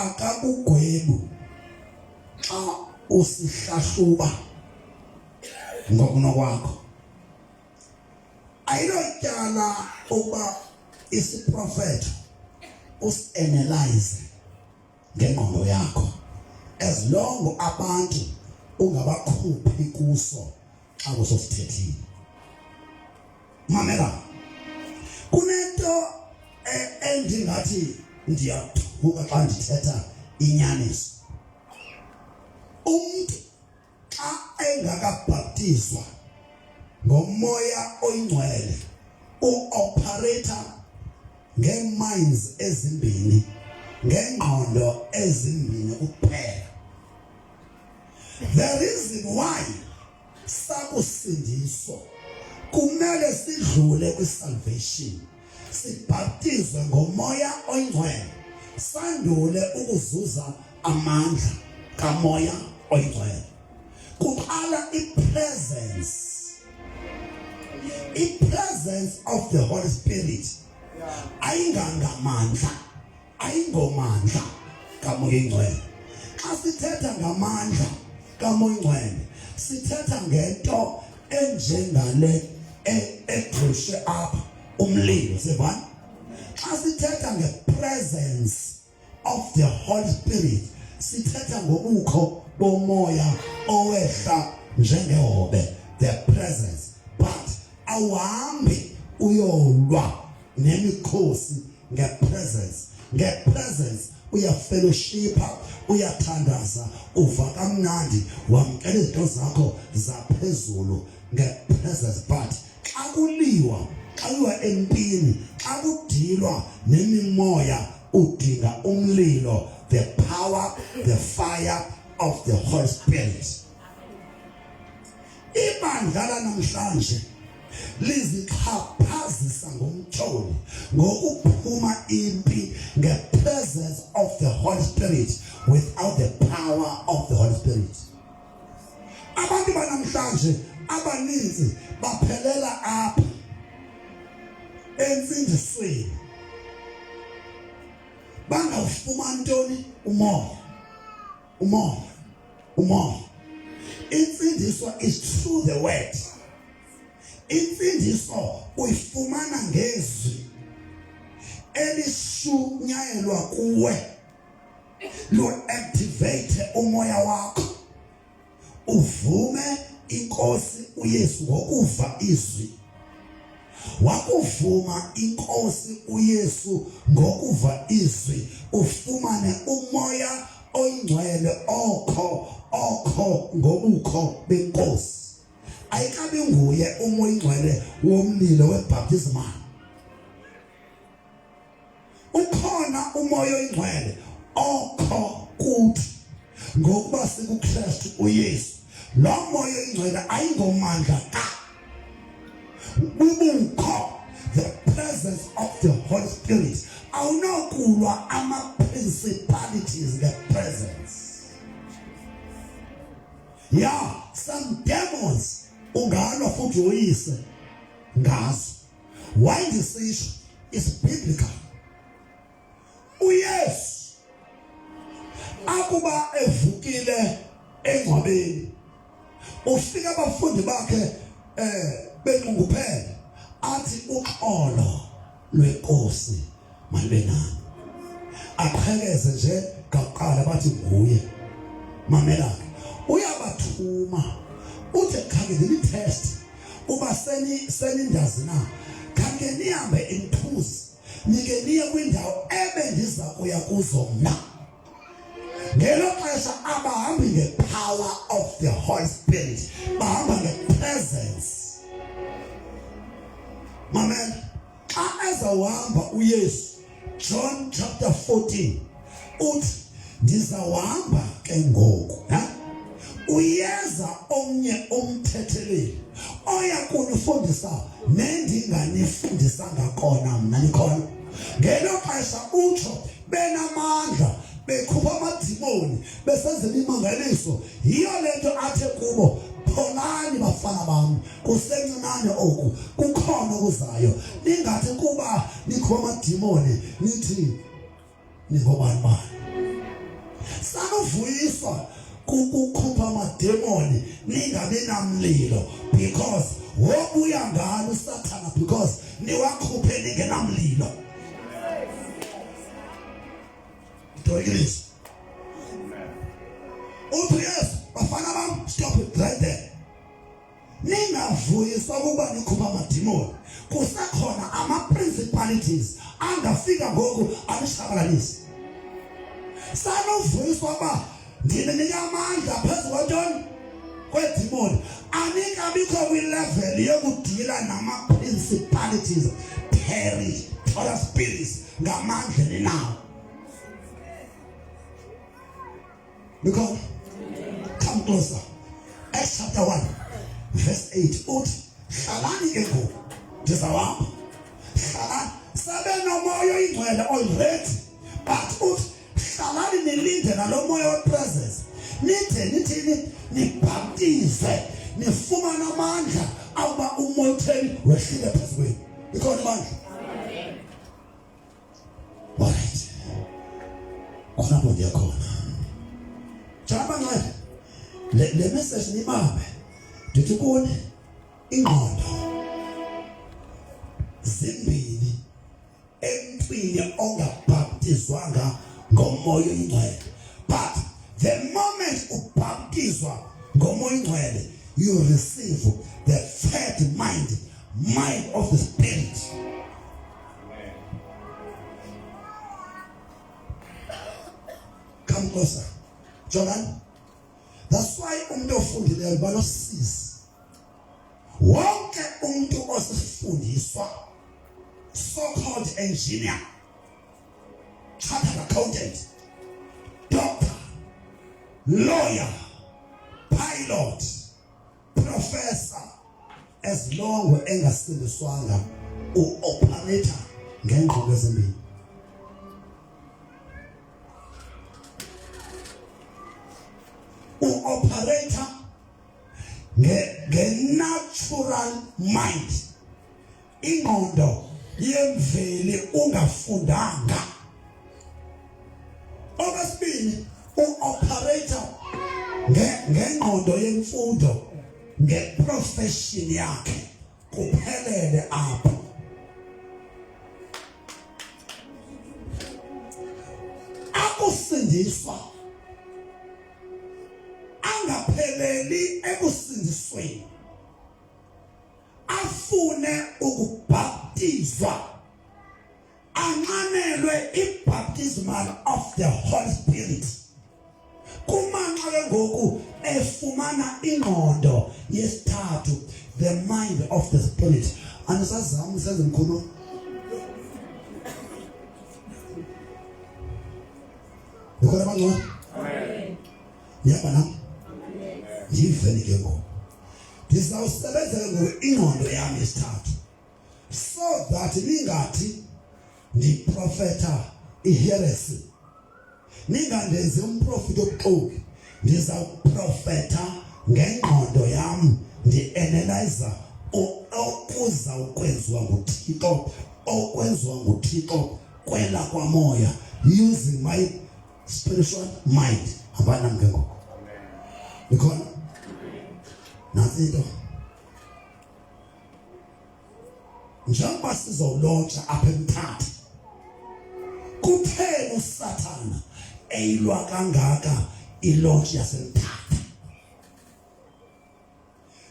akakugwebu xa usihlahluba ngokunokwakho. Ayilotyala ukuba isiprofeta usianalyze ngengqondo yakho, as long abantu ungabakhuphi kuso xa kusosithethile. Mamela, kunento endingathi ndiyathuka xa ndithetha inyaniso. Umuntu xa engakabhaptizwa ngomoya oyingcwele uoperator ngeminds ezimbini, ngengqondo ezimbini kuphela. The reason why sakusindiswa kumele sidlule kwisalvation, sibhaptizwe ngomoya oyingcwele, sandule ukuzuza amandla kamoya oyingcwele. Kuqala i-presence of the Holy Spirit ayingangamandla, ayingomandla kamoya oyingcwele. Xa sithetha ngamandla kamoya oyingcwele, sithetha ngento enjengale egqushe apha umlilo, sivana. Xa sithetha nge-presence of the Holy Spirit, sithetha ngobukho bomoya owehla njengehobe, the presence. But awuhambi uyolwa nemikhosi nge-presence. Nge-presence uyafellowshipa, uyathandaza, uva kamnandi, wamkela izinto zakho zaphezulu nge-presence. But xa kuliwa, xa kuyiwa empini, xa kudilwa nemimoya, udinga umlilo, the power, the fire of the Holy Spirit. Ibandla namhlanje lizixhaphazisa ngomtholi ngokuphuma impi nge-presence of the Holy Spirit without the power of the Holy Spirit. Abantu banamhlanje abaninzi baphelela apha ensindisweni, bangafumani ntoni? Umoya. Insindiso is through the word. Insindiso uyifumana ngezwi elishunyayelwa kuwe, lo activate umoya wakho, uvume inkosi uYesu ngokuva izwi. Wakuvuma inkosi uYesu ngokuva izwi, ufumane umoya oyingcwele okho ngobukho benkosi. Ayikabi nguye umoya oyingcwele womlilo webaptismal. Ukhona umoya oyingcwele okho kuthi ngokuba sikuKristu uYesu. Lo moya oyingcwele ayingomandla ka, bubukho, the presence of the Holy Spirit. Awunokulwa ama-principalities, the presence. Yeah, some demons ungalwa futhi uyise ngazo. Why this issue is biblical. uYesu akuba evukile engcwabeni, ufika abafundi bakhe benqunguphele, athi uxolo lwenkosi malube nani. Aqhekeze nje kaqala bathi nguye. Mamela, uyabathuma uthi khangeni test uba senindazi na, khange nihambe inthuzi nike niye kwindawo ebendiza kuya kuzo mna. Ngelo xesha abahambi nge-power of the Holy Spirit, bahamba nge-presence. Mamela, xa ezawuhamba uYesu, John chapter 14, uthi ndizawuhamba ke ngoku, uyeza omnye umthetheleli oya kunifundisa nendinganifundisanga khona mna nikhona. Ngelo xesha utsho benamandla, bekhupha amadimoni, besenzela imangaliso. Yiyo lento athe kubo, pholani bafana bam, kusencinane oku, kukhona okuzayo. Ningathi kuba nikhupha amadimoni nithi ningobani bani. Sanovuyiswa kukukhupha amademoni ningabe namlilo because wobuya ngalo usathana because niwakhuphe ningenamlilo. Ntoyilisi. Uthi yes, bafana bam, stop it right there. Ningavuyiswa ukuba nikhupha amademoni. Kusakhona ama-principalities angafika ngoku anishabalalise. Sanovuyiswa ba ndinika amandla phezu kwentoni kwedemoni. Anikabikho kwilevel yokudila nama-principalities, perish, or spirits ngamandla ninawo. Because come closer. Acts chapter 1 verse 8. Uthi hlalani ke ngoku ndizawapha. Hlalani sabe nomoya oyingcwele already, but uthi hlalani nilinde nalo moya wepresence. Nithini nibhaptize nifumana amandla awuba umoya utheni wehlile phezu kwenu. Ikhona amandla. Alright. Khona bo ndiyakhona. Jaba ngale. Le message nibambe. Ndithi kuni ingqondo zimbili emntwini ongabhaptizwanga ngomoya oyingcwele. But the moment ubhaptizwa ngomoya oyingcwele, you receive the third mind of the Spirit. Come closer. Jordan. That's why umuntu ofundileyo banosizi. Wonke umuntu osifundiswa, so-called engineer, chartered accountant, doctor, lawyer, pilot, professor, as long as engasindiswanga u-operator ngengqondo ezimbili. U-operator nge-natural mind, ingqondo yemveli ungafundanga. Okwesibili, u-operator ngengqondo yemfundo, ngeprofession yakhe kuphelele apho. Akusindiswa angapheleli ekusindisweni, afune ukubhaptizwa, anqanelwe i-baptismal of the Holy Spirit. Kumanxa ke ngoku efumana ingqondo yesithathu, the mind of the Spirit. Anisazama senze mkhulu. Ukhona bangcono? Amen. Yaba nam. Yiveni ke ngoku. Ndizawusebenzela ngoku ingqondo yami yesithathu, so that ningathi ndiprofeta iheresy, ningandenzi umprofeti obuxoki. Ndizawuprofeta ngengqondo yami, ndi-analyzer okuza ukwenziwa nguThixo, okwenziwa nguThixo kwela kwamoya, using my spiritual mind. Hambani nami ke ngoku. Ikhona nansi into njengoba sizolontsha apha eMthatha, kuphela uSathana eyilwa kangaka ilontsha yaseMthatha.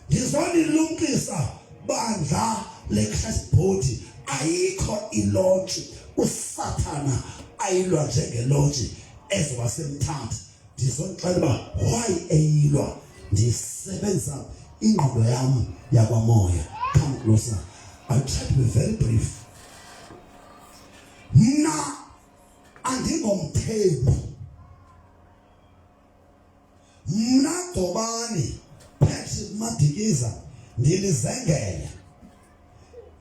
Ndizonilumkisa bandla leChristbody, ayikho ilontsha uSathana ayilwa njengelontsha ezowaseMthatha. Ndizonixelela uba why eyilwa. Ndisebenza ingqondo yami yakwamoya. Come closer. I'll try to be very brief. Mna andingomthebi. Mna Gcobani Patrick Madikiza ndilizengele,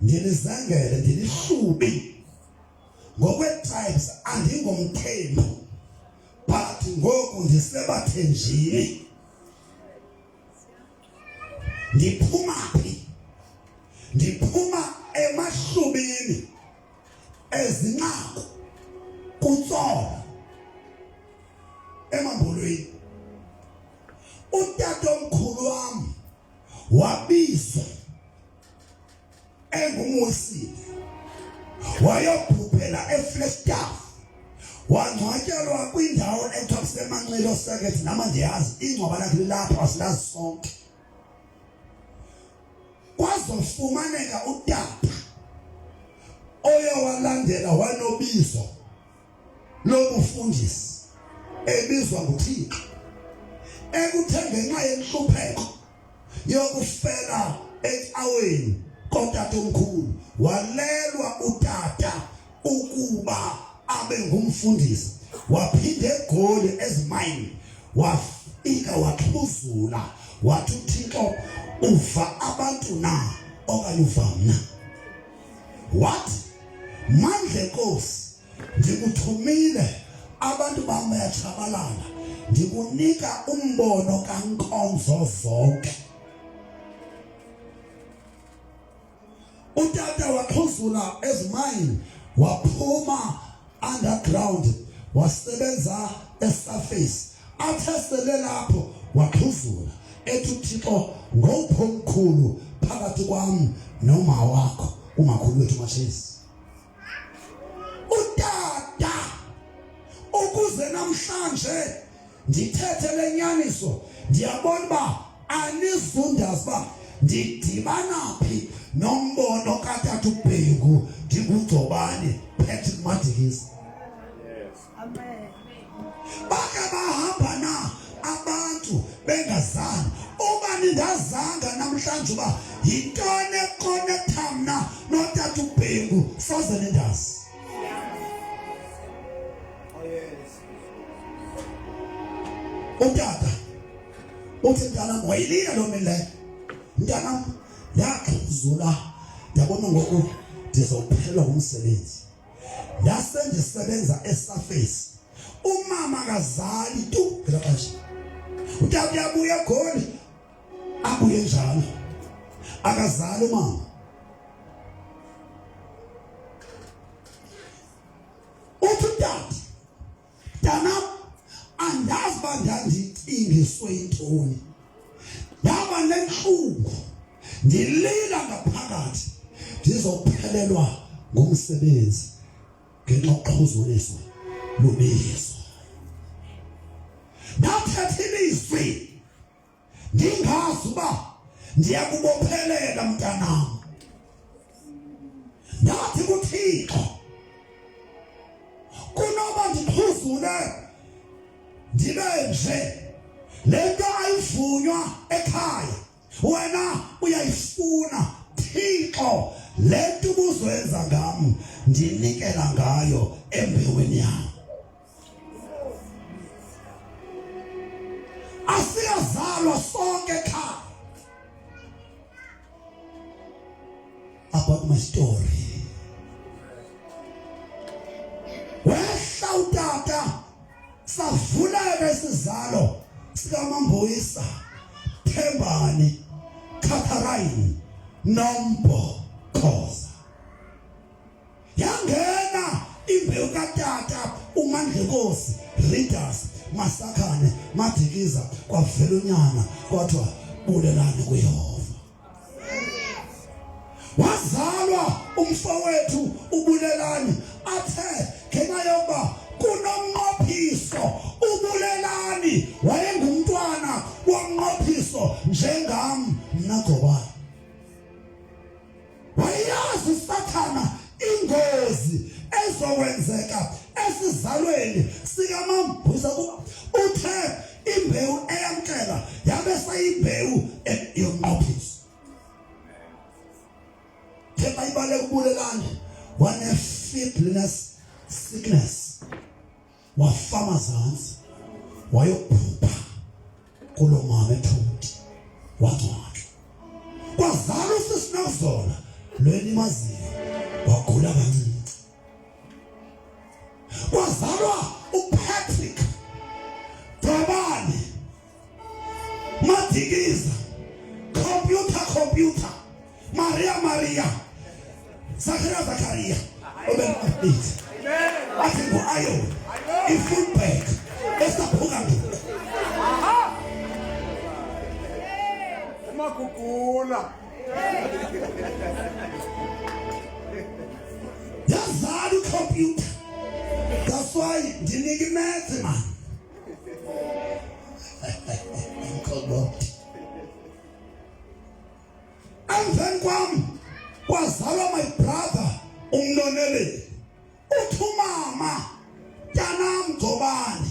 ndilihlubi. Ngokwe-tribes andingomthebi, but ngoku ndisebathenjini. Ndiphuma phi? Ndiphuma emahlubini ezinqaku kutsolo. emambolweni. Utata omkhulu wami wabizwa engumosini wayobhubhela eFlagstaff, wangcwatyelwa kwindawo ekuthiwa kuseManxilo Circuit. Nama ndiyazi ingcwaba lakhe lilapha, asilazi sonke. Kwazofumaneka utata oye walandela wanobizo lobufundisi ebizwa nguThixo, ekuthe ngenxa yenhlupheko yokufela ecaweni kotata omkhulu walelwa utata ukuba abe ngumfundisi. Waphinde eGoli ezimayini, wafika waxhuzula, wathi uThixo uva abantu na okanye uva mna? Wathi Mandla Nkosi, ndikuthumile, abantu bami bayatshabalala, ndikunika umbono kaNkonzo zonke. Utata waxhuzula ezimayini, waphuma underground, wasebenza esurface. Athesele lapho waxhuzula, ethi uThixo ngopho omkhulu phakathi kwami noma wakho, umakhulu wethu Mashezi. Utata ukuze namhlanje ndithethe lenyaniso, ndiyabona uba anizundazi uba ndidibana phi nombono katata uBhengu ndingugcobane Patrick Madikizela. Amen. Bake bahamba na abantu bengazani. Uba nindazanga namhlanje uba yintoni ekonekta mna notata uBhengu, soze nindazi. Utata uthi mntanam, wayilila loo mini leyo. Mntanam, ndaxhuzula, ndabona ngoku ndizophelelwa ngumsebenzi. Ndase ndisebenza esurface. Umama akazali tu ngela xesha. Utata uyabuya eGoli, abuye njalo, akazali umama. Uthi utata, mntanam, andazi uba ndandicingiswe yintoni, ndaba nentlungu, ndilila ngaphakathi, ndizophelelwa ngumsebenzi ngenxa yokuxhuzuliswa lubizo. Ndathetha ilizwi ndingazi uba ndiyakubophelela mntanam. Ndathi kuThixo, kunoba ndixhuzule ndibe nje, le nto ayivunywa ekhaya, wena uyayifuna. Thixo, le nto ubuzoyenza ngam ndinikela ngayo embeweni yam. Asiyazalwa sonke ekhaya. About my story. Wehla utata, savuleka isizalo sikaMamboyisa, Thembani, Catherine, Nombo, Khoza. Yangena imbewu katata uMandla Nkosi, Readers, Masakhane, Madikiza, kwavela unyana kwathiwa bulelani kuYehova. Wazalwa umfowethu uBulelani, athe ngenxa yokuba kunomnqophiso uBulelani wayengumntwana womnqophiso njengam mna Gcobane. Wayazi uSathana ingozi ezowenzeka esizalweni sikaMamboyisa kuba uthe imbewu eyamkela yabe sayimbewu yomnqophiso. Themba ibale kuBulelani wane-fibrinous sickness, wafama zanzi, wayophupha kulo mama eThunti, wangcwatywa. Kwazala usisi Nokuzolo lweni maziyo, wagula kancinci. Kwazalwa uPatrick Dobane Madikiza, computer Maria Zakaria obenqabile athi ngo-iron, i-footbag, esaphuka ngoku. Makugula. Yazali computer. That's why ndinika imath man. Inkoloti. Emveni kwami kwazalwa my brother uMnoneleli. Uthi umama yanam Gcobani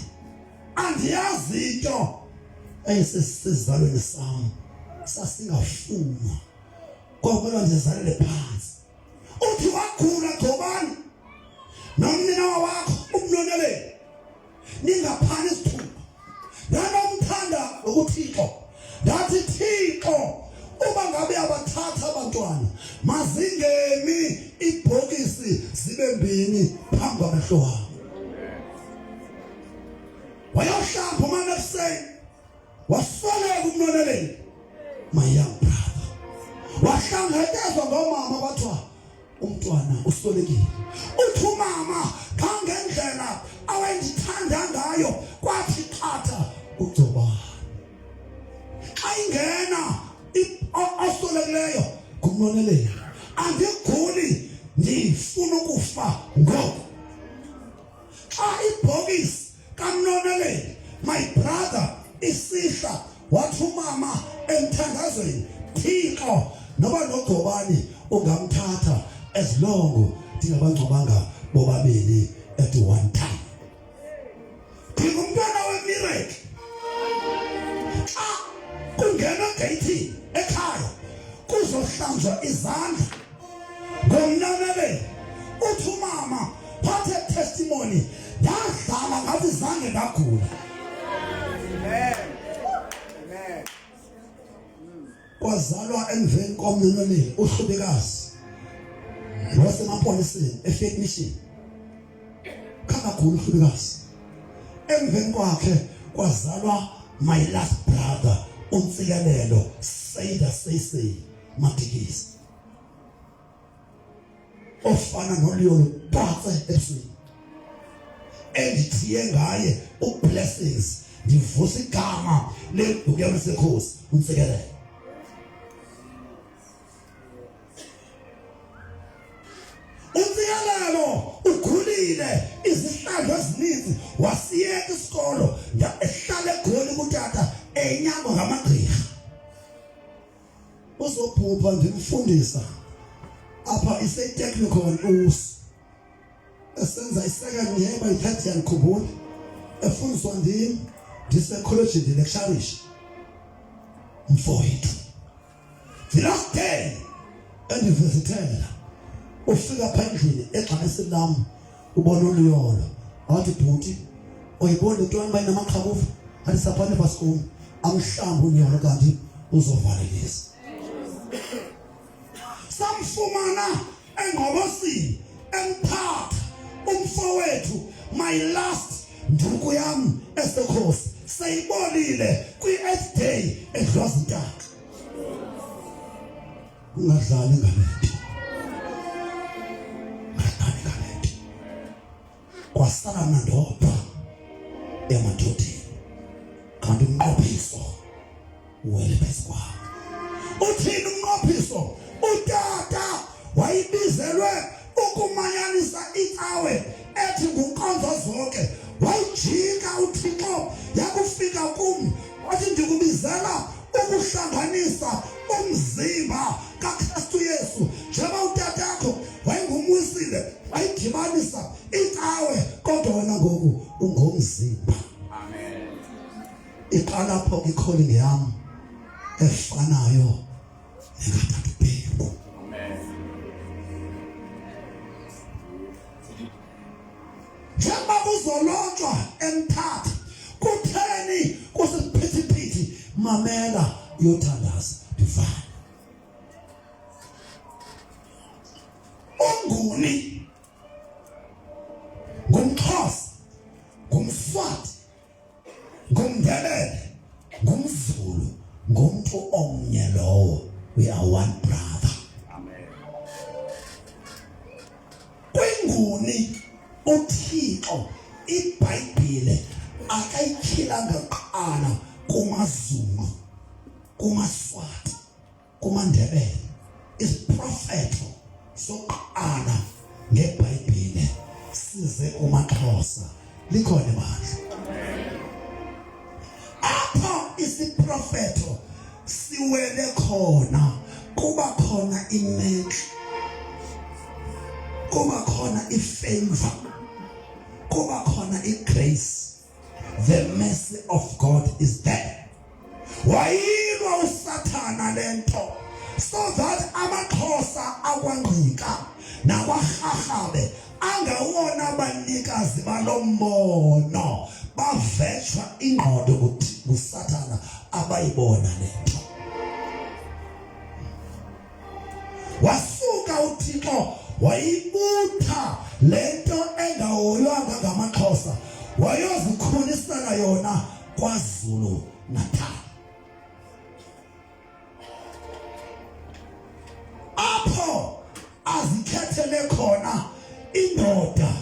andiyazi into eyisizalweni sami sasingafuna kwakumele ndizalele phansi. Uthi wagula Gcobani nomnina wakho uMnoneleli ningaphana isithuba nanomthanda ukuThixo ndathi Thixo uba ngabe abathatha abantwana mazingemi ibhokisi zibe mbini phambi kwamehlo wami. Wayohlamba umane ekuseni wasoleka uMnoneleli my young brother. Wahlangakezwa ngomama bathiwa umntwana usolekile. Uthi umama kangendlela awendithanda ngayo kwathi qhatha uGcobani. Xa ingena osolekileyo kuMnoneleli andiguli ndifuna ukufa ngoku. Xa ibhokisi kaMnoneleli my brother isihla wathi umama emthandazweni Thixo noba noGcobani ungamthatha as long ndingabangcobanga bobabili at one time. Ngumntwana weMiracle. Xa kungena gate ekhaya kuzohlanjwa izandla ngoMnoneleli. Uthi umama phathe testimony yadlala ngathi zange ngagula. Amen. Kwazalwa emveni koMnoneleli uHlubekazi wasemapoliseni eFake Mission. Kakakhulu uHlubekazi. Emveni kwakhe kwazalwa my last brother uNtsikelelo Saida Sese Matikisi. Ofana noLeon Patse ebusweni. Endithiye ngaye uBlessings ndivusa igama lebhuku yaseKhosi uNtsikelelo. uNtsikelelo ugulile izihlandlo ezininzi wasiyeka isikolo ehlala eGoli kuTata enyangwa ngamagqirha. Uzobhubha ndimfundisa apha ise-technical esenza i-second year by third year ngikhumbula efundiswa ndim ndise-college ndilecturisha mfowethu. The last day endivizithela ufika pha endlini exanesini lam ubona uLuyolo wathi bhuti uyibona into bayinamaqhakuva athi saphane basikumi amhlamba uLuyolo kanti uzovalelisa. Samfumana engqobosini emphatha umfowethu my last nduku yam eseKhosi seyibolile kwi-8th day eDlwazintaka. Ungadlali ngalethi. Kwasala nandodwa emadodeni kanti umnqophiso uwele phezu kwakhe. Uthini umnqophiso? Utata wayibizelwe ukumanyanisa icawe ethi nguNkonzo zonke. Wayijika uThixo yakufika kum wathi ndikubizela ukuhlanganisa umzimba kaKristu Yesu. Njengoba utatakho wayengumwisile wayidibanisa icawe kodwa wena ngoku ungumzimba. Amen. Iqala pho ikholingi yami efanayo nekatata uBhengu. Amen. Njengoba kuzolotshwa eMthatha kutheni kusiphithi mamela yothandaza divine. Unguni ngumXhosa ngumSwati ngumNdebele ngumZulu ngumuntu omnye lowo. We are one brother. Amen. Kwinguni uThixo iBhayibhile akayikhilanga kuqala kumaZulu, kumaSwati, kumaNdebele. Isiprofeto sokuqala ngeBhayibheli size kumaXhosa. Likhona manje. Apho isiprofeto siwele khona kuba khona imenhle, kuba khona ifavor, kuba khona igrace. The mercy of God is there. Wayilwa uSathana lento so that amaXhosa akwangqika nakwaRharhabe angawona abanikazi balombono bavetsha ingqondo ukuthi uSathana abayibona lento. Wasuka uThixo wayibutha lento engahoywanga ngamaXhosa wayozikhulisela yona kwaZulu Natal. Apho azikhethele khona indoda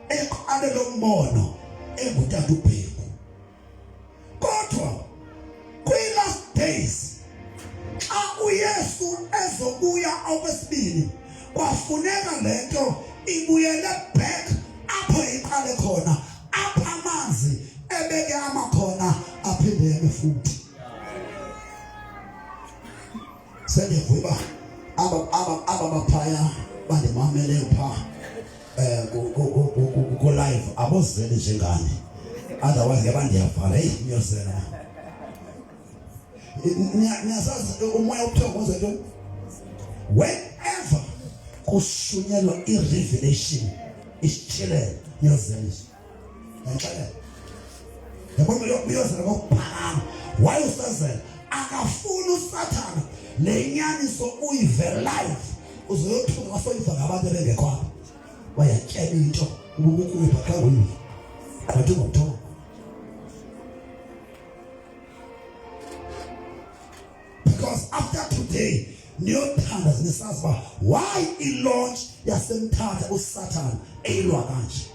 eqale lombono engutata uBhengu. Kodwa kwi-last days xa uYesu ezobuya okwesibili kwafuneka lento ibuyele back apho iqale khona, apha amanzi ebeke amakhona aphinde eme futhi. Sendivuka aba baphaya bandimamele pha ku live abozeli njengani, otherwise yabandiyavala. Hey ngiyozela niyasazi umoya uthokoza nto whenever kushunyelwa i-revelation isitshilele ngiyozela ngixele yabona uyozela kokuphakama wayosazela akafuna uSathana le nyaniso uyive live uzoyothuka wasoyiva ngabantu bengekho wayatyela into ubukupha xa uyiva bathi ngothoba. Because after today niyothanda nisazi ba why i-launch yasemthatha uSathana eyilwa kanje.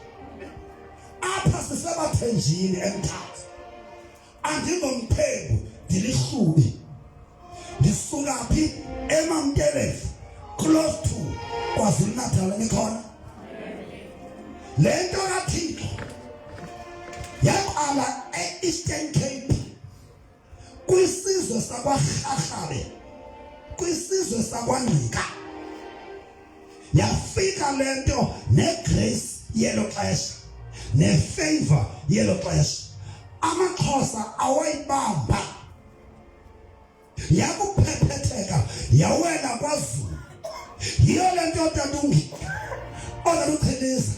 Apha sisebathenjini eMthatha andingomphembu ndilihlubi ndisuka phi eMamkelevu close to KwaZulu Natal. Nikhona lento kaThixo yaqala e-Eastern Cape kwisizwe sakwaRharhabe, kwisizwe sakwaNgqika. Yafika lento negrace yelo xesha nefavor yelo xesha amaXhosa awayibamba yakuphethetheka yawela kwaZulu. Yiyo lento tatungi odaluqheleza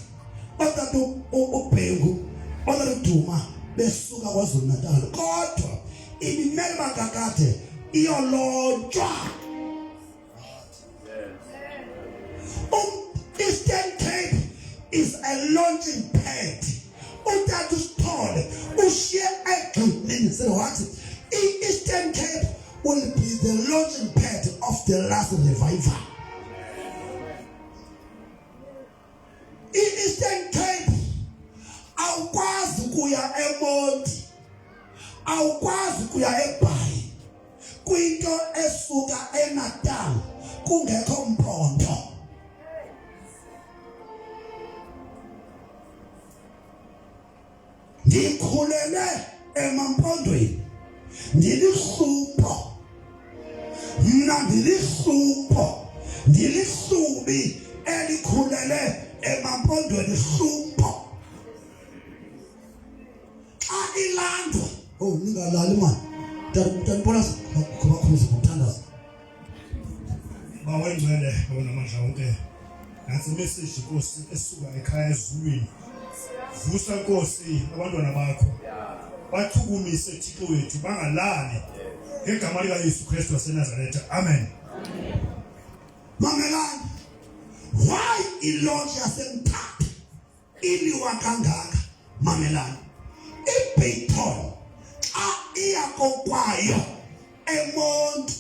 otatu uBhengu odaluduma besuka kwaZulu Natal, kodwa ibimele bakakade iyolotshwa. Eastern Cape is a launching pad. Utatu Sithole ushiye egxinini. Say what? Eastern Cape will be the launching pad of the last revival. Eastern Cape awukwazi kuya eMonti, awukwazi kuya eBhayi kwinto esuka eNatal kungekho mpondo. Ndikhulele emampondweni ndilihlupho, mna ndilihlupho, ndilihlubi elikhulele emampondweni hlupho. Xa ilandwa ningalali mani ntanibona kubakhuza kuthandaza bawengcwele bonamandla wonke. Nansi message Nkosi esuka ekhaya ezulwini. Vusa Nkosi abantwana bakho bathukumise Thixo wethu bangalali ngegama lika Yesu Kristu waseNazaretha. Amen. Mamelani, why ilaunch yasemthatha iliwa kangaka? Mamelani, iBayton xa iyakokwayo eMonti,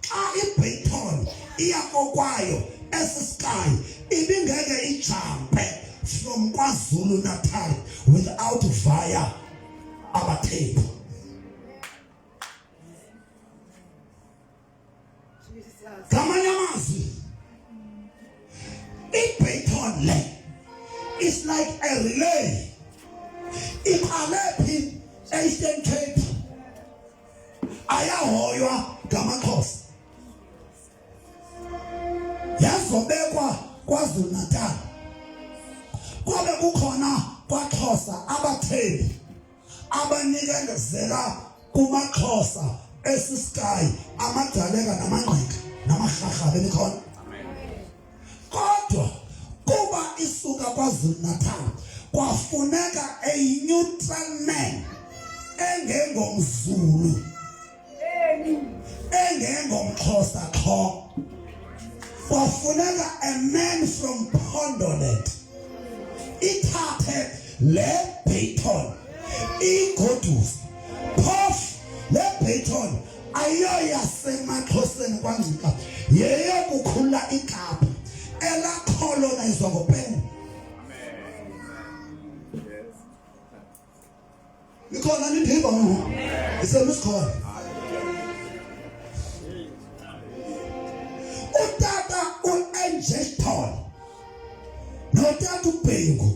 xa iBayton iyakokwayo eSky ibingeke ijampe from KwaZulu Natal without via abathethi. Ngamanye amazwi, iBayton le is like a relay. Iqalephi Eastern Cape ayahoywa ngamaXhosa, yazobekwa KwaZulu Natal. Kwabe kukhona kwaXhosa abathethi abanikezela kumaXhosa eSky, amadaleka namangqika namahlaha benikhona. Kodwa kuba isuka KwaZulu Natal kwafuneka a neutral man engengomZulu engengomXhosa qho. Kwafuneka a man from Pondoland ithathe le Bayton igodusa phofu. Le Bayton ayoyasemaXhoseni kwaNgqika, yeyokukhula iKapa elacolonizwa ngoPeni. Ikhona nindhiba ngoku isemisikhona. Utata uEngeston notata uBhengu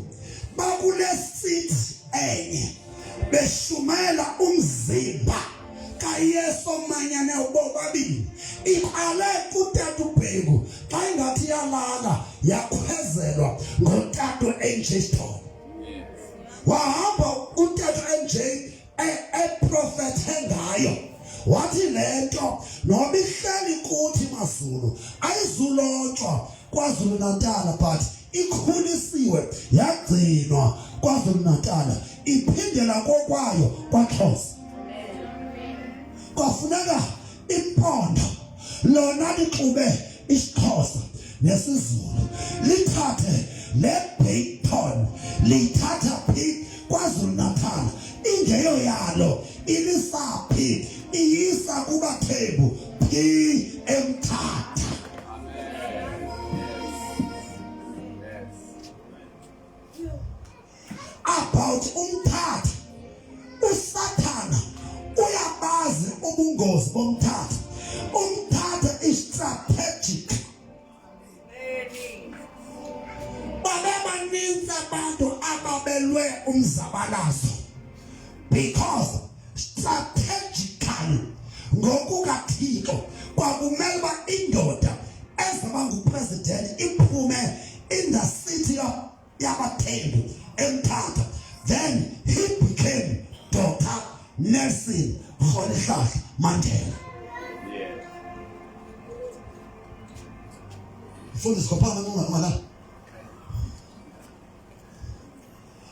bakule seat enye beshumela umzimba kaYesu omanyane ubobabili. Iqale kutata uBhengu xa ingathi yalala yakhwezelwa ngotata uEngeston. Wahamba utata uNJ eprofethe ngayo, wathi lento noba ihleli kuthi maZulu ayizulotshwa KwaZulu Natal, but ikhulisiwe yagcinwa KwaZulu Natal, iphindela kokwayo kwaXhosa. Kwafuneka impondo lona lixube isiXhosa nesiZulu lithathe le Bayton lithatha phi KwaZulu Natal, ingeyo yalo ilisaphi iyisa kubaThembu phi eMthatha. About uMthatha, uSathana uyabazi ubungozi boMthatha. uMthatha is strategic. Babebaninzi abantu ababelwe umzabalazo because strategically ngokukaThixo kwakumele uba indoda ezaba ngupresident iphume in the city yabaThembu eMthatha. Then he became Dr. Nelson Rolihlahla Mandela. Mfundisi kophala ngala.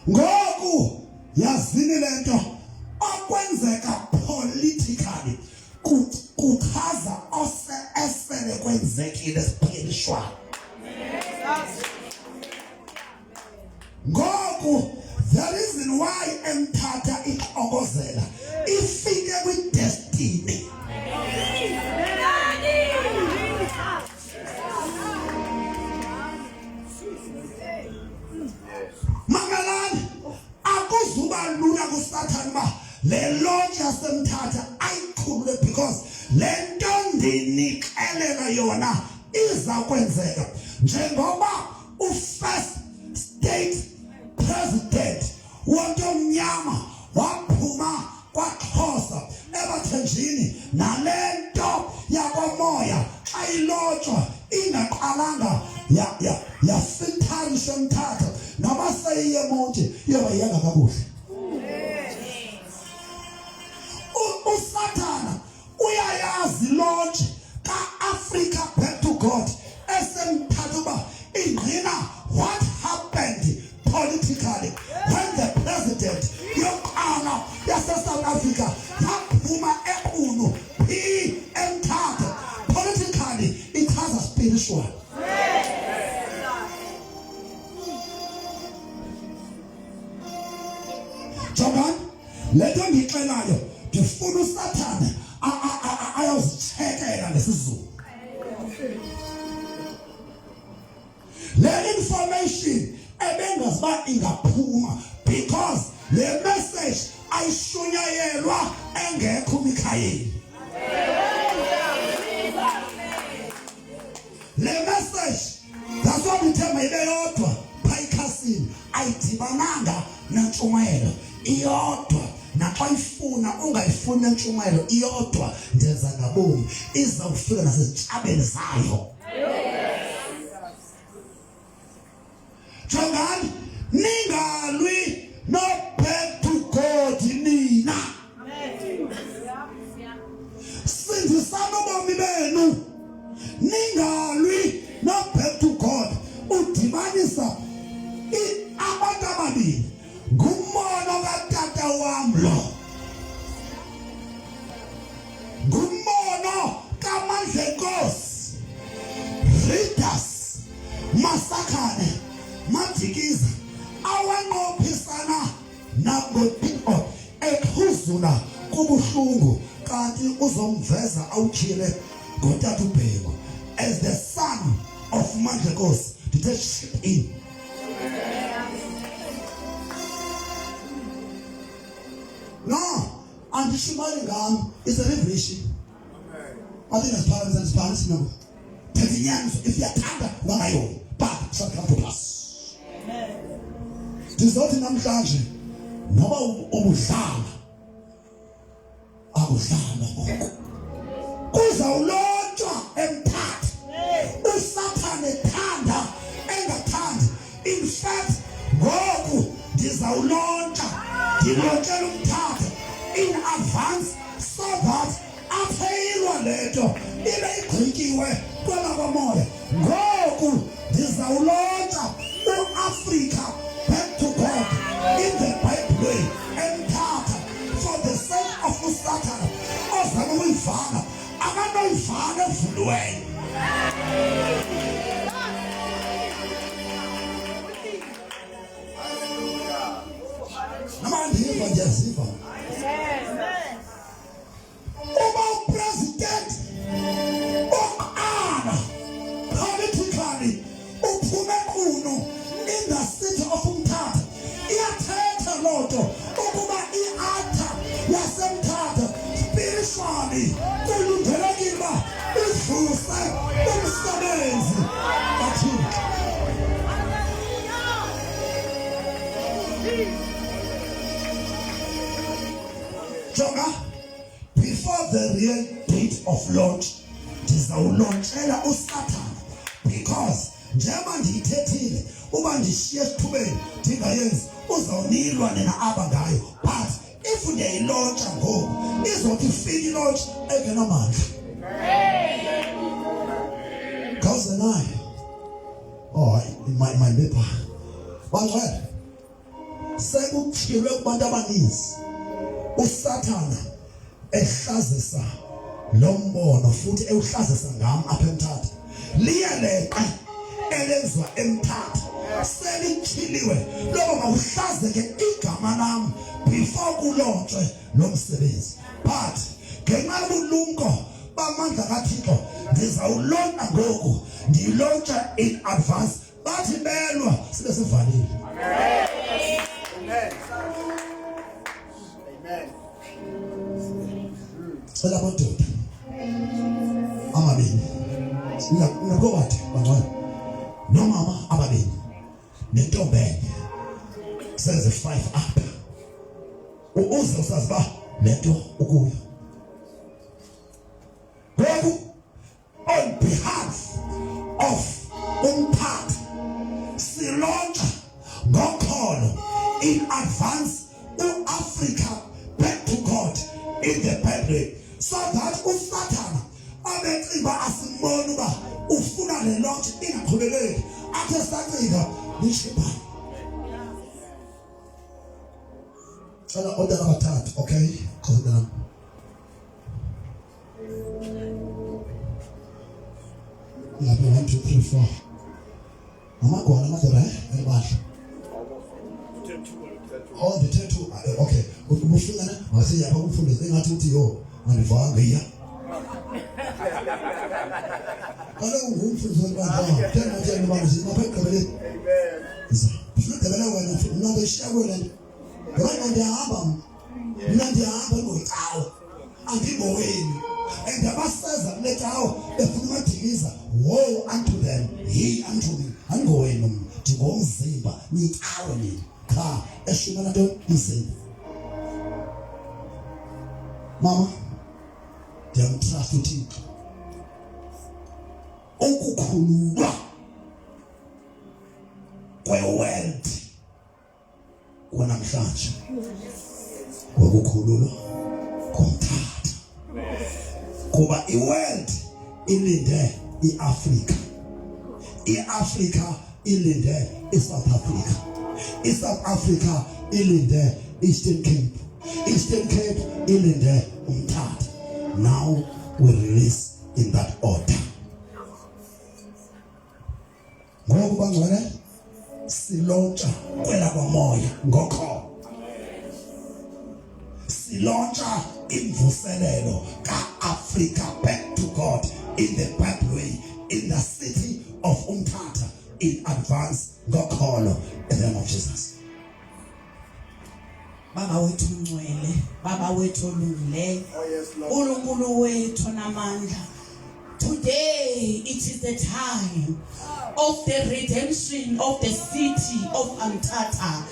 Ngoku yazini lento okwenzeka politically kuchaza esele kwenzekile spiritual. Ngoku the reason why eMthatha ixokozela ifike with destiny. Mamelani, akuzuba lula kuSathane ba le lodge yaseMthatha ayikhulule because le nto ndinikelela yona iza kwenzeka njengoba u-first state president wontomnyama waphuma kwaXhosa ebathenjini nale nto yakomoya xa ilotshwa ingaqalanga yafitharisha eMthatha nabaseyemonti yobayenga kakuhle. uSathana uyayazi lodge ka-Africa Back to God eseMthatha uba ingqina what happened politically when the president yokuqala yase-South Africa yaphuma equnu phi eMthatha. Politically ichaza spiritual. Jabani, le nto ndiyixelayo ndifuna uSathane ayozitshekela ngesizulu. Le information ebengaziba ingaphuma because le message ayishunyayelwa engekho uMikhayeli. Le message that's what we tell my yodwa phayikasini ayidibananga nentshumayelo iyodwa. Naxa ifuna ungayifuni nentshumayelo iyodwa ndenza ngabomi izawufika nasezitshabeni zayo. Jongani ningalwi no back to God nina. Sindisana ubomi benu ningalwi no back to God. Udibanisa abantu ababili ngumono katata wam lo, ngumono kaMandlenkosi, Readers Masakhane Madikiza awanqophisana naboThixo ekhuzula kubuhlungu kanti uzomveza awukhile ngotata uBheko as the son of Mandlenkosi to take shape in. No, and the Shumari Gam is a revelation. I think as parents and parents know. 30 years, if you are tired, one I own, but shall come to pass. This not in Amjaji. No, Obusama. Abusama. Uzawulonjwa emthatha. Usathane ethanda engathandi. In fact, ngoku ndizawulontsha. Ndilontshelwe umthatha in advance so that apheyilwa lento ibe igqitywe kwelakomoya. Ngoku ndizawulontsha uAfrika back to God in the Bible way emthatha for the sake of uSathana ozama ukuyivana akanoyivana evuliweyo. Namandiva ndiyaziva. Uba president okana politically uphume kuno in the city of Umthatha iyathetha lonto ukuba iatha yasemthatha spiritually kulungelekile uba ivuse umsebenzi kaThixo. Jonga, before the real date of launch, ndizawulontsela uSathana because njengoba ndiyithethile uba ndishiye esithubeni ndingayenzi uzawunilwa nina aba ngayo, but if ndiyayilontsha ngoku izothi ifike ilaunch engenamandla. Because and I, my neighbor, bangcwele sekuthilwe kubantu abaninzi uSathana ehlazisa lo mbono futhi ewuhlazisa ngam apha eMthatha. Liyaleqa elenzwa eMthatha selithiliwe loba mawuhlazeke igama lam before kulontshwe lo msebenzi, but ngenxa yobulumko bamandla kaThixo ndizawulonta ngoku, ndiyilontsha in advance. Bathi belwa sibe sivalile. Amen. Amen. Sela madoda amabili ngakowathi bangcwele nomama ababili nentombi enye senze 5 apha uze usazi ba lento ukuyo ngoku on behalf of Umthatha silontsha ngokholo in advance uAfrika back to God in the Bible so that uSathana abecinga asimbona uba ufuna le launch ingaqhubeleki athe sacinga nishibani. Cela order abathathu, okay? Cause ngabe 1 2 3 4 amagwana amadera elibasha all the tattoo. Okay, ubufungana wasiya apha kumfundisi engathi uthi yo andivanga iya kaloku ngumfundisi webandla tena tena ubani sinapha egqibeleni isa ufuna egqibele wena unalo ishakwela Ngoba ndiyahamba mina ndiyahamba ngocawa andingowenu and abaseza kule cawa befuna umadiliza woe unto them he unto me andingowenu ndingomzimba nicawe nini cha eshumela nto umzimba mama ndiyamtrust uThixo ukukhululwa kwe-world kwanamhlanje ngokukhululwa komthatha kuba i-world ilinde i-Africa i-Africa ilinde i-South Africa i-South Africa ilinde Eastern Cape Eastern Cape ilinde umthatha. Now we release in that order. Ngoku bangcwele silontsha kwela kwamoya ngokho silontsha imvuselelo ka-Africa back to God in the bad way in the city of Umtata in advance ngokholo in the name of Jesus. Baba wethu ngcwele, Baba wethu olungileyo, Oh, yes, Lord. uNkulunkulu wethu namandla. Today it is the time of the redemption of the city of Umtata.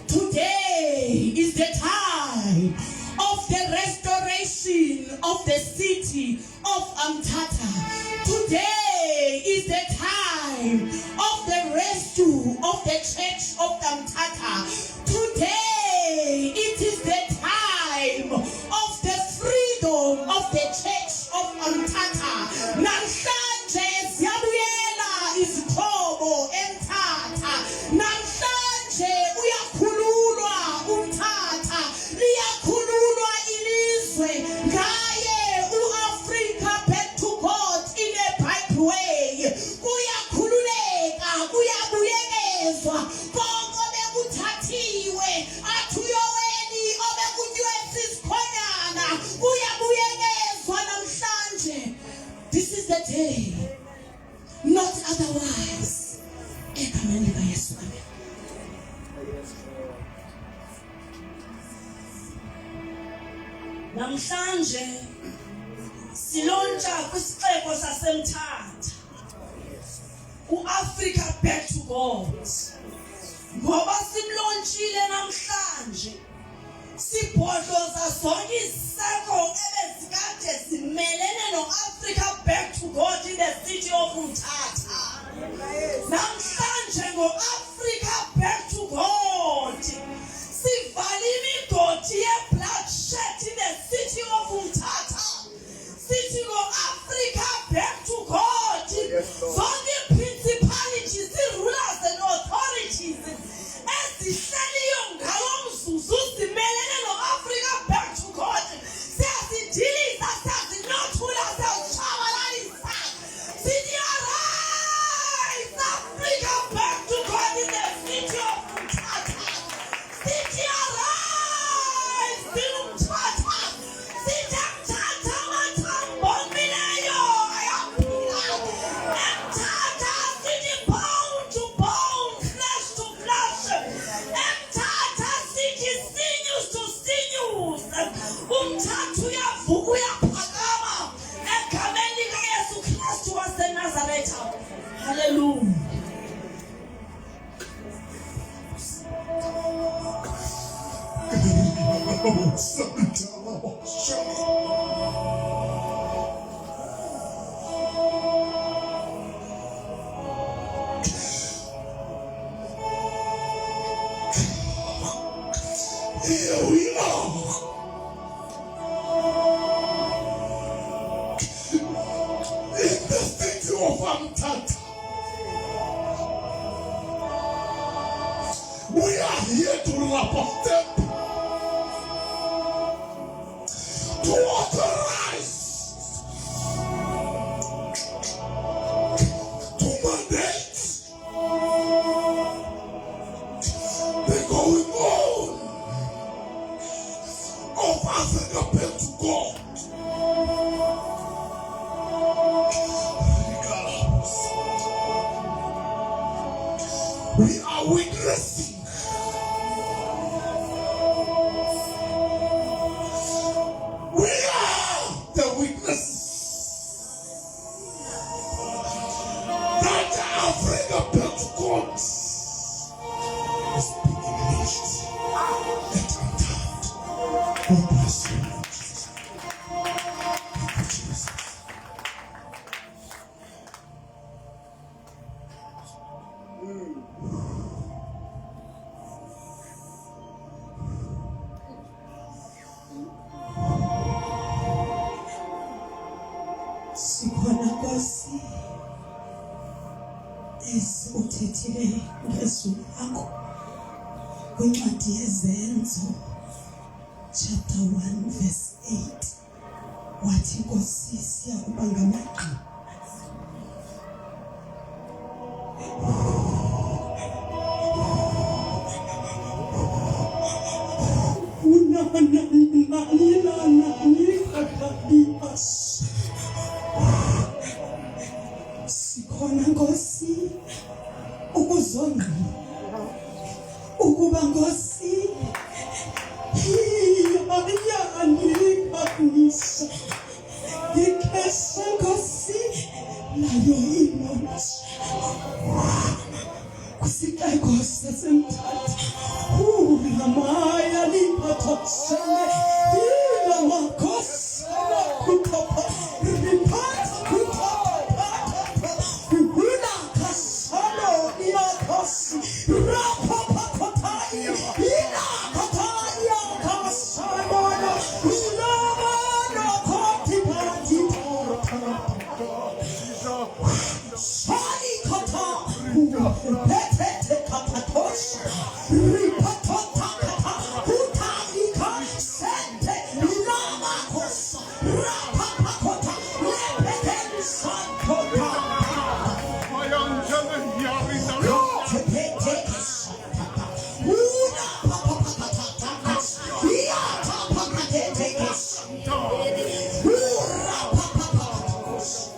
Today is the time of the restoration of the city of Umtata. Today is the time of the rescue of the church of Umtata. Today it is the time of the freedom of the church of Umtata. Namhlanje siyabuyela izithobo eMthatha. Namhlanje uyakhululwa uMthatha. Liyakhululwa ilizwe ngaye uAfrica back to God in a pipe way. Kuyakhululeka, kuyabuyekezwa konke bekuthathiwe athuyoweni obekuthiwe sisikhonyana kuyabuyekezwa namhlanje. This is the day, not otherwise. Egameni likaYesu, amen. Namhlanje silontsha kwisixeko saseMthatha uAfrica back to God. Ngoba simlonchile namhlanje sibhodloza zonke iziseko ebezikade zimelene noAfrica back to God in the city of Umthatha. Namhlanje ngoAfrica back to God sivala imigodi ye-bloodshed in the city of Umthatha. Sithi ngoAfrica back to God. Yes, Lord. Zonke principalities, rulers and authorities ezihleliyo ngawo mzuzu zimelene noAfrica back to God. Siyazidiliza, siyazinothula, siyazitshabalalisa. Sithi arise Africa back to God in the city of Umthatha. Sithi arise in Umthatha. Sithi Umthatha amathambo omileyo ayaphila. Umthatha sithi bone to bone, flesh to flesh. Umthatha sithi sinews to sinews. Umthatha uyavuka uyaphakama egameni likaYesu Kristu waseNazaretha. Hallelujah. Here we are. In the city of Umtata. We are here to represent, to authorize, to mandate the going on of Africa back to God. We are witnessing God bless you, Lord Jesus. Thank you, Jesus. Sikhona Nkosi esithethile ngezwi lakho kwincwadi yezenzo chapter 1 verse 8 wathi Nkosi siyakuba ngamagqi sikhona Nkosi ukuzongqina ukuba Nkosi iyanikabisa ikhesa Nkosi nayo inomthi kusixeko sasemthatha ulamaya liphathasele ilamakhosi kuthapha riphatha kuthapha kula kasalo iyakhosi rapha khothai ila khothai yakasalo ulama nokhothi phathi Sali kata, petete kapatosha, ripatota kata, utalika, sente, lama kosa, rapapakota, lepeten sankota. Tepete kasatata, una papapakatata, iata pakatete kasanta, ura papapakatosa.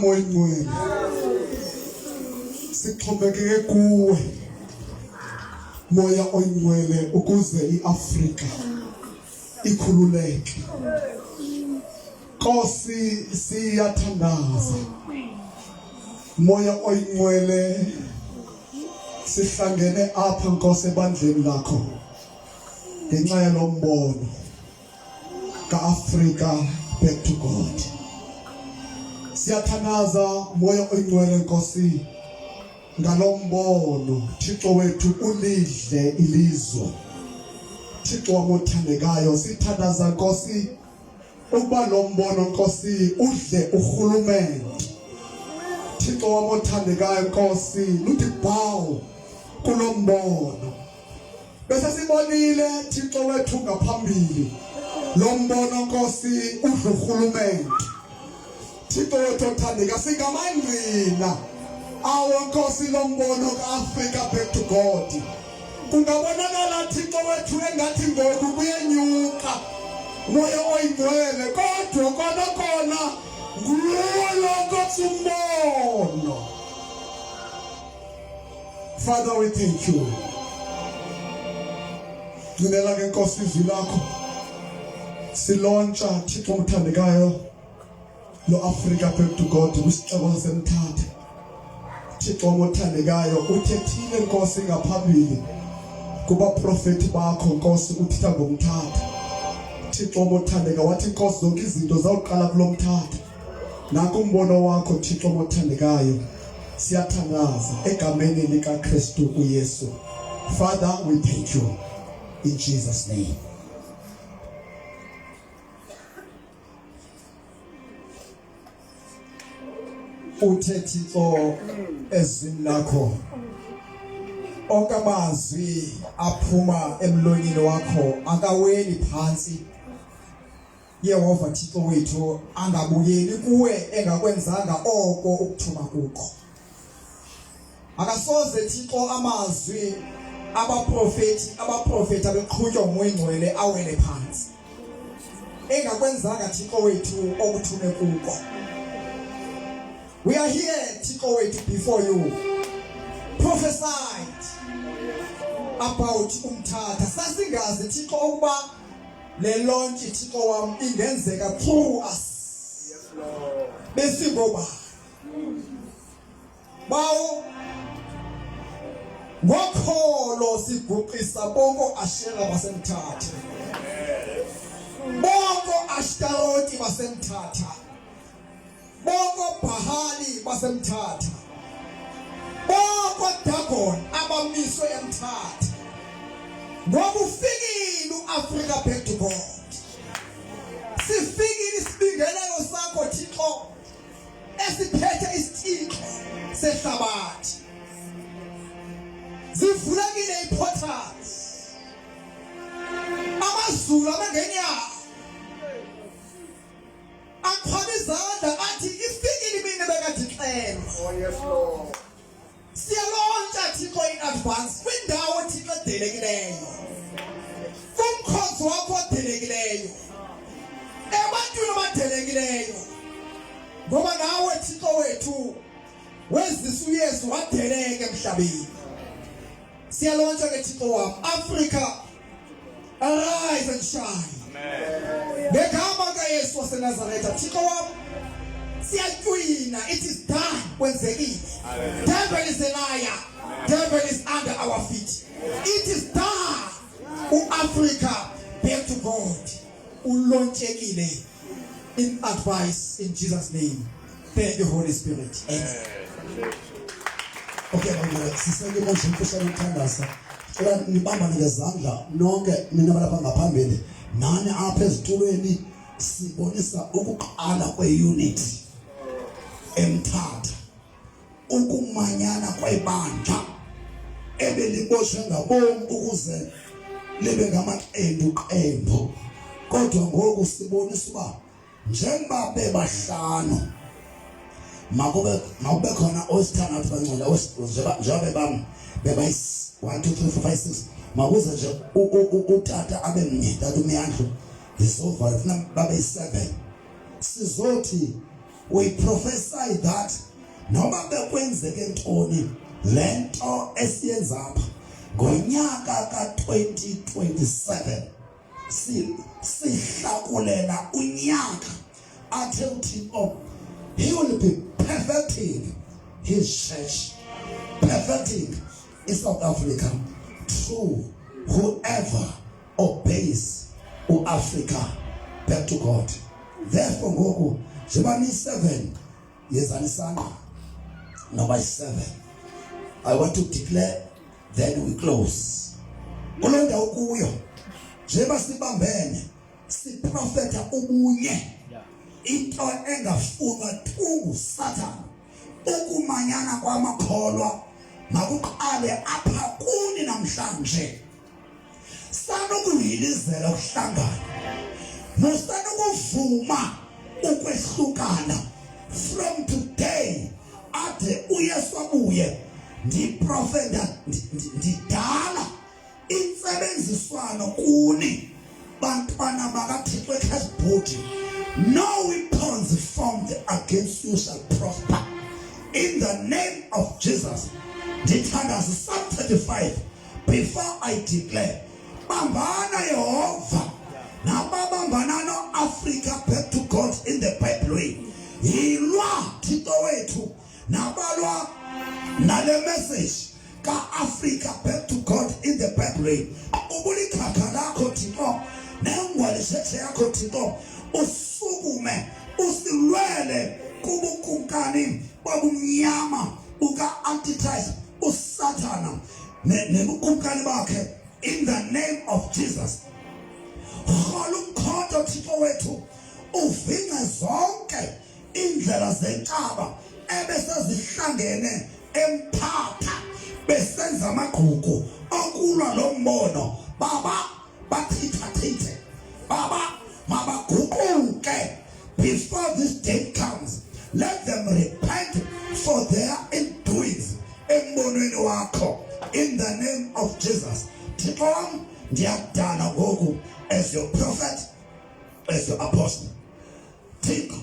moya oyingcwele sixhomekeke kuwe moya oyingcwele ukuze iAfrika ikhululeke. Nkosi siyathandaza moya oyingcwele sihlangene apha Nkosi ebandleni lakho ngenxa yalombono kaAfrika back to God. Siyathandaza moya oyingcwele Nkosi ngalombono Thixo wethu ulidle ilizwe. Thixo wamothandekayo sithandaza Nkosi ukuba lombono Nkosi udle urhulumente. Thixo wamothandekayo Nkosi luthi bawo kulombono. Bese sibonile Thixo wethu ngaphambili lombono Nkosi udle urhulumente. Thixo wethu othandeka singamangqina awo Nkosi lombono kaAfrika back to God. Kungabonakala Thixo wethu engathi ngoku kuyenyuka moya oyingcwele kodwa kona nguwe lo Nkosi umbono. Father, we thank you. Ngicela ke Nkosi izwi lakho silontsha Thixo umthandekayo lo Africa back to God kusixeko semthatha. Thixo umthandekayo uthethile Nkosi ngaphambili kuba prophet bakho Nkosi uthetha ngomthatha. Thixo umthandeka wathi Nkosi zonke izinto zawuqala kulomthatha. Nakho umbono wakho Thixo umthandekayo siyathandaza egameni lika Kristu uYesu. Father, we thank you in Jesus name. Uthethixo ezwini lakho okamazwi aphuma emlonyeni wakho akaweli phansi. Yehova Thixo wethu angabuyeli kuwe engakwenzanga oko ukuthuma kuko. Akasoze Thixo amazwi abaprofeti abeqhutywa ngumoya oyingcwele awele phansi engakwenzanga Thixo wethu okuthume kuko. We are here Thixo wethu before you prophesied about umthatha. Sasingazi Thixo ukuba le launch Thixo wam ingenzeka through us. Yes, Lord. Besingoba bawo ngokholo siguqisa bonke Ashera basemthatha. Bonke Ashtaroti basemthatha. Bonke Bahali basemthatha. Bonke Dagon abamiswe emthatha. Ngokufikile uAfrika back to God. Sifikile isibingelelo sakho Thixo esiphethe isithixo sehlabathi. Zivulekile iportals. Amazulu abangenyayo akhona izandla athi ifikile mina bekadixela. Oh, yes, Lord. Siyalontsha Thixo in advance kwindawo Thixo edelekileyo. Kumkhosi wakho odelekileyo. Ebantwini abadelekileyo. Ngoba nawe Thixo wethu wezisa uYesu wadeleka emhlabeni. Siyalontsha ke Thixo wam Africa, arise and shine. Amen. Ngegama kaYesu waseNazaretha Thixo wam siyatwina. It is done. Kwenzekile. Devil is a liar. Devil is under our feet. It is done. Africa back to God. Ulonchekile in advice in Jesus name. Thank you Holy Spirit. Amen. Okay, bangela siseke manje mfishane umthandaza. Cela nibamba ngezandla nonke mina balapha ngaphambili. Nani apha ezitulweni sibonisa ukuqala kweunity emthatha. Ukumanyana kwebandla ebeliboshwe ngabomu ukuze libe ngamaqembu. Kodwa ngoku sibonisa uba njengoba bebahlanu makube khona osithandathu bangcwele njengoba bami bebayis 1 2 3 4 5 6 makuze nje utata abe mnye tata uMyandlu isova funa babe 7 sizothi we prophesy that noma bekwenzeke ntoni lento esiyenza apha ngonyaka ka2027 sihlakulela unyaka athe uThixo he will be perfecting his church, perfecting in South Africa through whoever obeys Africa back to God. Therefore ngoku njengoba ni7 yezanisana number 7 I want to declare then we close kulonda ukuyo njengoba sibambene siprofeta ubunye into engafunwa thungu Satan ukumanyana kwamakholwa makuqale apha kuni namhlanje sanokuyilizela ukuhlangana nosanokuvuma ukwehlukana from today ade uYesu abuye ndiprofeta ndidala insebenziswano kuni bantwana bakaThixo ekhasibhodi. No weapons formed against you shall prosper. In the name of Jesus. Ndithandaza Psalm 35 before I declare. Bambana Yehova. Nababambana no Africa back to God in the Bible way. Yilwa Thixo wethu. Nabalwa nale message ka Africa back to God in the Bible way. Ubulikhakha lakho Thixo nengwalishethe yakho Thixo usukume usilwele kubukumkani babumnyama buka Antichrist uSathana nebukumkani bakhe in the name of Jesus. Holumkhonto Thixo wethu uvinge zonke indlela zenkaba ebesezihlangene emphatha besenza amagqugu okulwa lo mbono baba bathithathithe baba mabaguquke before this day comes. Let them repent for their doings embonweni wakho in the name of Jesus. Thixo ndiyadana ngoku as your prophet, as your apostle. Thixo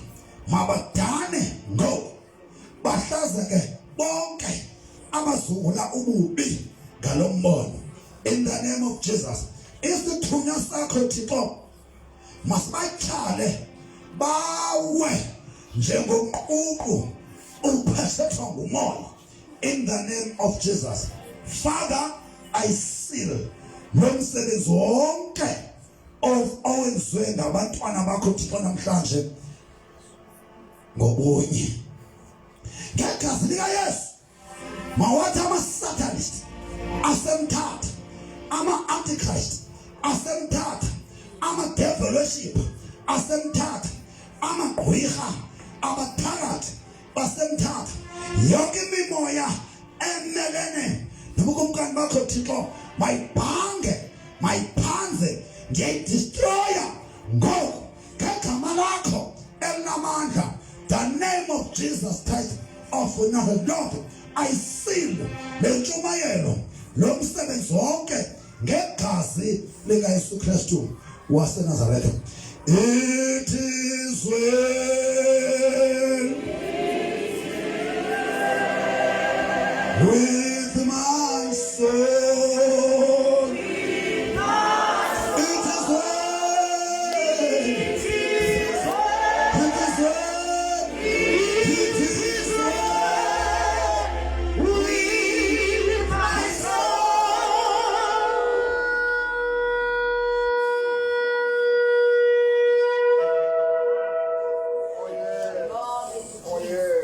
mabadane ngoku bahlazeke bonke abazungula ububi ngalo mbono in the name of Jesus. Isithunywa sakho Thixo masibachale bawe njengomququ uphethethwa ngumoya in the name of Jesus. Father, I seal nomsebenzi wonke owenziwe ngabantwana bakho Thixo namhlanje ngobunye ngegazi lika Yesu. Mawathi ama-Satanist asemthatha, ama-Antichrist asemthatha, ama-devil worship asemthatha, amagqwirha abathakathi basemthatha, yonke imimoya emelene nobukumkani bakho Thixo mayiphanze ngiyayidestroya ngoku ngegama lakho elinamandla, the name of Jesus Christ of Nazareth. Lord, I seal le ntshumayelo lo msebenzi wonke ngegazi lika Yesu Kristu waseNazaretha. It is well with my soul. It is well. It is well. It is well with my soul. Oh yeah.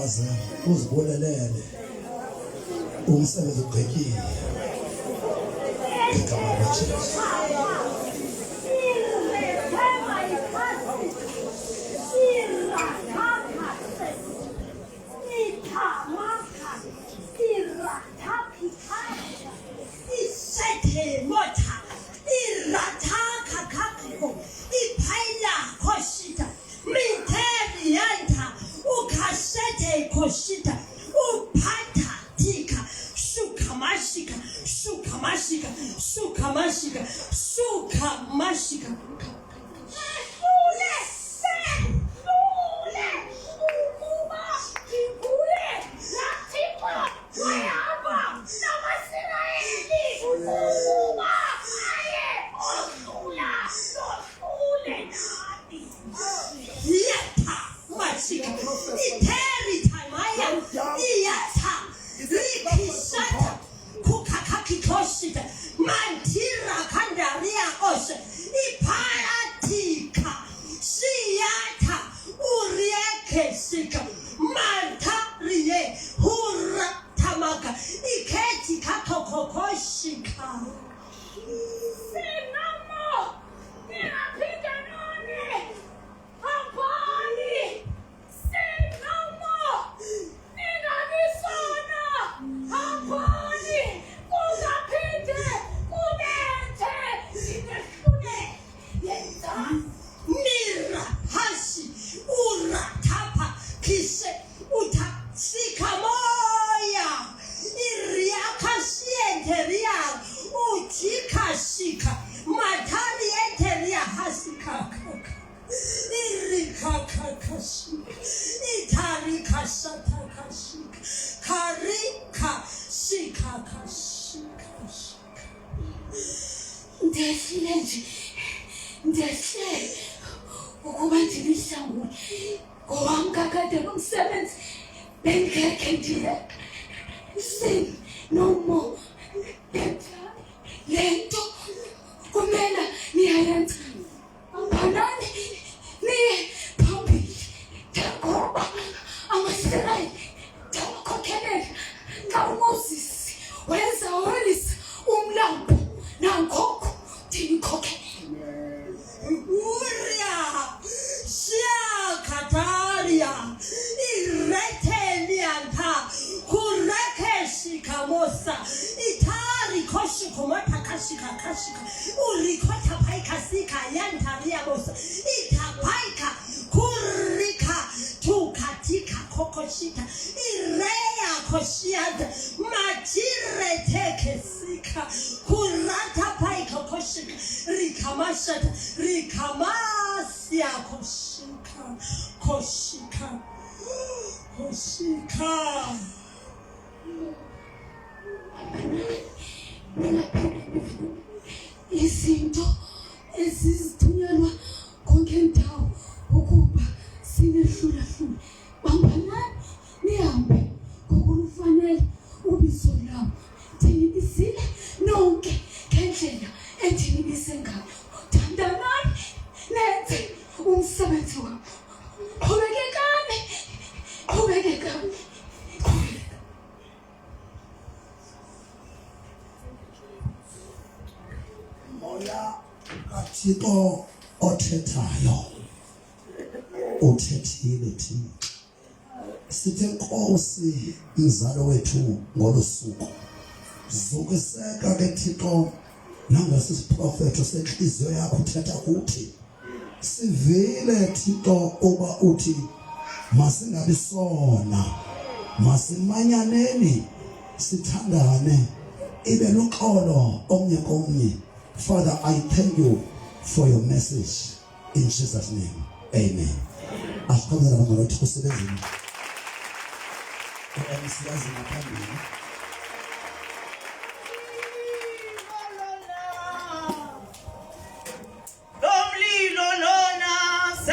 uze uzibonelele umsebenzi ugqityiwe ngegama likaJesu. Koshita, upata tika, sukamashika, sukamashika, sukamashika, sukamashika. Mantira kandaria oshe iparatika siyata urieke sika mantarie hura tamaka iketi kakokokoshika senamo ninapiga nani hapani senamo ninanisona hapani kuzapite Mira hashi ura tapa kise uta sika moya iriaka siente ria utika shika matari enteria hasika irika kakashika itarika sataka shika karika shika kashika Ndiyashe ukuba ndilihlangule ngowamkakade nomsebenzi bengekhe ndiye sin no more lento kumele niyayenza ambanani niye phambili ngoba amaSirayeli ndawakhokhelela kaMoses wenza wolisa umlambo nankoko ndinikhokhelela Uria, Shia Kataria, Iretelianta, Kurekeshi Kamosa, Itari Koshikomata Kashika Kashika, Urikota Paikasika Yantaria Mosa, Itapaika, Kurika, Tukatika Kokoshita, Irea Koshiada, Majire Tekesika, Kurata Paika Koshika, Rikamashata, Rikamasia Koshika, Koshika, Koshika. Izinto ezizithunyelwa konke ndawo ukuba sinehlula bambanani nihambe ngokulufanele ubizo lami ndinibisile nonke ngendlela endinibise ngayo thandanani nenze umsebenzi wami qhubekekani Moya kaThixo othethayo uthethile thina sithe Nkosi mzalo wethu ngolusuku zokiseka ke Thixo nangesisiprofeto senhliziyo yakho uthetha kuthi sivile Thixo uba uthi masingabi sona masimanyaneni sithandane ibe luxolo omnye komnye. Father, I thank you for your message in Jesus' name. Amen. Asikhona abangalo ukuthi kusebenzeni. MC yazi ngaphambili.